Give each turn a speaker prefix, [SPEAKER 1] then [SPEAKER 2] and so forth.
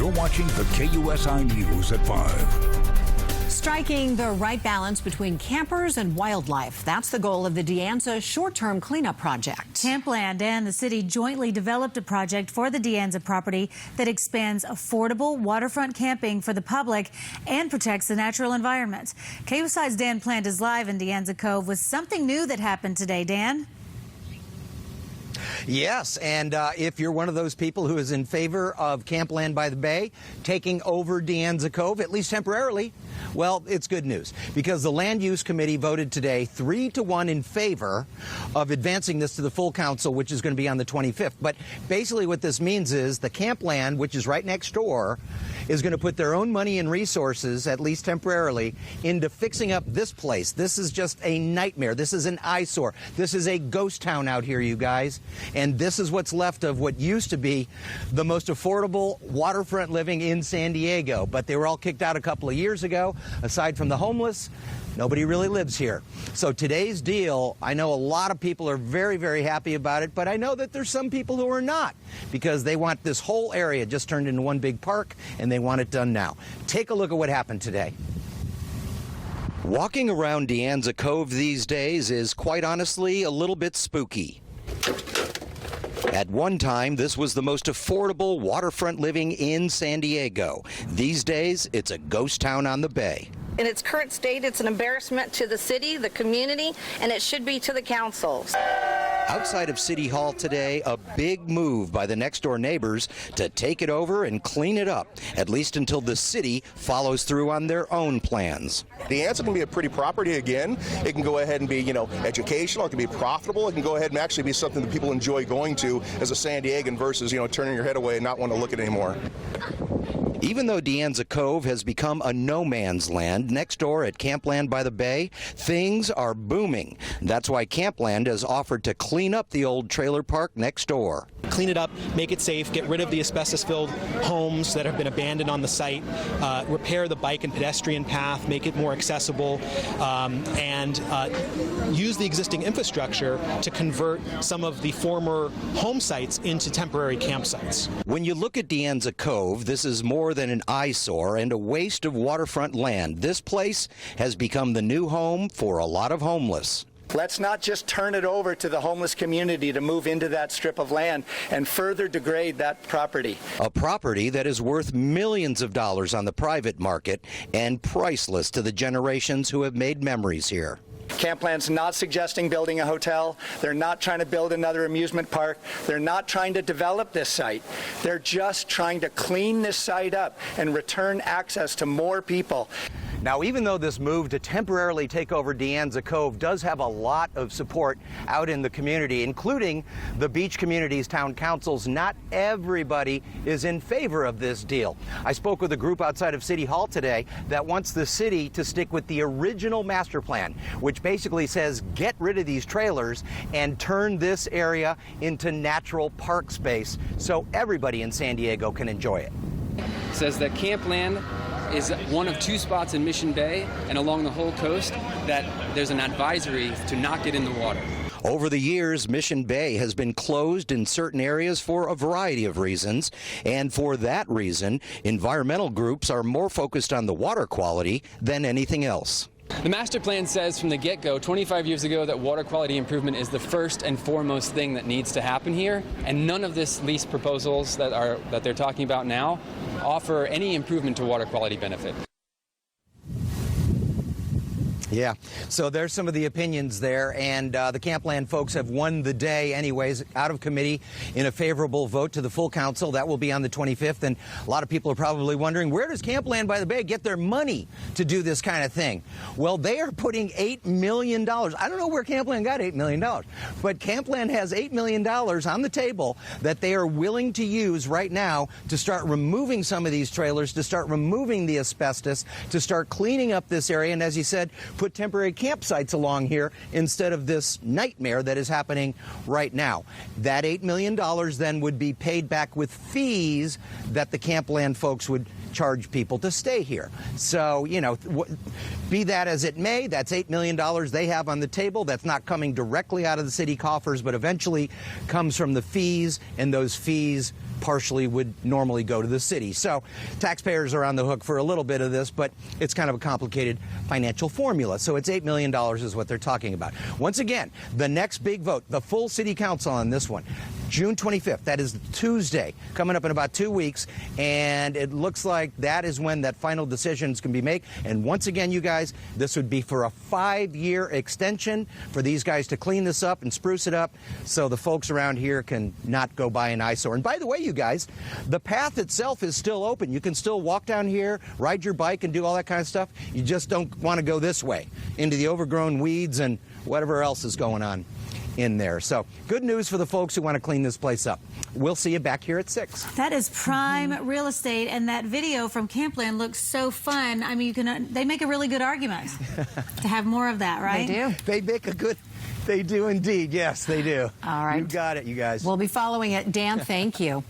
[SPEAKER 1] You're watching the KUSI News at 5.
[SPEAKER 2] Striking the right balance between campers and wildlife. That's the goal of the Anza Short-term Clean-up project.
[SPEAKER 3] Campland and the city jointly developed a project for the Anza property that expands affordable waterfront camping for the public and protects the natural environment. KUSI's Dan Plante is live in Anza Cove with something new that happened today. Dan?
[SPEAKER 4] Yes, and if you're one of those people who is in favor of Campland by the Bay taking over Anza Cove, at least temporarily, well, it's good news because the Land Use Committee voted today 3-1 in favor of advancing this to the full council, which is going to be on the 25th. But basically what this means is the Campland, which is right next door, is going to put their own money and resources, at least temporarily, into fixing up this place. This is just a nightmare. This is an eyesore. This is a ghost town out here, you guys. And this is what's left of what used to be the most affordable waterfront living in San Diego. But they were all kicked out a couple of years ago. Aside from the homeless, nobody really lives here. So today's deal, I know a lot of people are very, very happy about it, but I know that there's some people who are not because they want this whole area just turned into one big park and they want it done now. Take a look at what happened today. Walking around Anza Cove these days is quite honestly a little bit spooky. At one time, this was the most affordable waterfront living in San Diego. These days, it's a ghost town on the bay.
[SPEAKER 5] In its current state, it's an embarrassment to the city, the community, and it should be to the councils.
[SPEAKER 4] Outside of City Hall today, a big move by the next-door neighbors to take it over and clean it up, at least until the city follows through on their own plans.
[SPEAKER 6] The Anza can be a pretty property again. It can go ahead and be, educational. It can be profitable. It can go ahead and actually be something that people enjoy going to as a San Diegan versus, turning your head away and not want to look at it anymore.
[SPEAKER 4] Even though Anza Cove has become a no-man's land next door at Campland by the Bay, things are booming. That's why Campland has offered to clean up the old trailer park next door.
[SPEAKER 7] Clean it up, make it safe, get rid of the asbestos-filled homes that have been abandoned on the site, repair the bike and pedestrian path, make it more accessible, and use the existing infrastructure to convert some of the former home sites into temporary campsites.
[SPEAKER 4] When you look at Anza Cove, this is more than an eyesore and a waste of waterfront land. This place has become the new home for a lot of homeless.
[SPEAKER 8] Let's not just turn it over to the homeless community to move into that strip of land and further degrade that property.
[SPEAKER 4] A property that is worth millions of dollars on the private market and priceless to the generations who have made memories here.
[SPEAKER 8] Campland's not suggesting building a hotel. They're not trying to build another amusement park. They're not trying to develop this site. They're just trying to clean this site up and return access to more people.
[SPEAKER 4] Now, even though this move to temporarily take over Anza Cove does have a lot of support out in the community, including the beach community's town councils, not everybody is in favor of this deal. I spoke with a group outside of City Hall today that wants the city to stick with the original master plan, which basically says get rid of these trailers and turn this area into natural park space so everybody in San Diego can enjoy it.
[SPEAKER 9] It says that Campland is one of 2 spots in Mission Bay and along the whole coast that there's an advisory to not get in the water.
[SPEAKER 4] Over the years, Mission Bay has been closed in certain areas for a variety of reasons, and for that reason, environmental groups are more focused on the water quality than anything else.
[SPEAKER 9] The master plan says from the get-go, 25 years ago, that water quality improvement is the first and foremost thing that needs to happen here, and none of this lease proposals that they're talking about now offer any improvement to water quality benefit.
[SPEAKER 4] Yeah, so there's some of the opinions there, and the Campland folks have won the day anyways, out of committee in a favorable vote to the full council. That will be on the 25th, and a lot of people are probably wondering, where does Campland by the Bay get their money to do this kind of thing? Well, they are putting $8 million. I don't know where Campland got $8 million, but Campland has $8 million on the table that they are willing to use right now to start removing some of these trailers, to start removing the asbestos, to start cleaning up this area, and as you said, put temporary campsites along here instead of this nightmare that is happening right now. That $8 million then would be paid back with fees that the Campland folks would charge people to stay here. So, you know, be that as it may, that's $8 million they have on the table. That's not coming directly out of the city coffers, but eventually comes from the fees, and those fees partially would normally go to the city. So taxpayers are on the hook for a little bit of this, but it's kind of a complicated financial formula. So it's $8 million is what they're talking about. Once again, the next big vote, the full city council on this one, June 25th. That is Tuesday, coming up in about 2 weeks, and it looks like that is when that final decisions can be made. And once again, you guys, this would be for a 5-year extension for these guys to clean this up and spruce it up so the folks around here can not go by an eyesore. And by the way, you guys, the path itself is still open. You can still walk down here, ride your bike, and do all that kind of stuff. You just don't want to go this way into the overgrown weeds and whatever else is going on in there. So good news for the folks who want to clean this place up. We'll see you back here at 6.
[SPEAKER 3] That is prime real estate, and that video from Campland looks so fun. I mean, you can they make a really good argument to have more of that, right?
[SPEAKER 2] They do.
[SPEAKER 4] They make a good, they do indeed. Yes, they do.
[SPEAKER 2] All right.
[SPEAKER 4] You got it, you guys.
[SPEAKER 2] We'll be following it. Dan, thank you.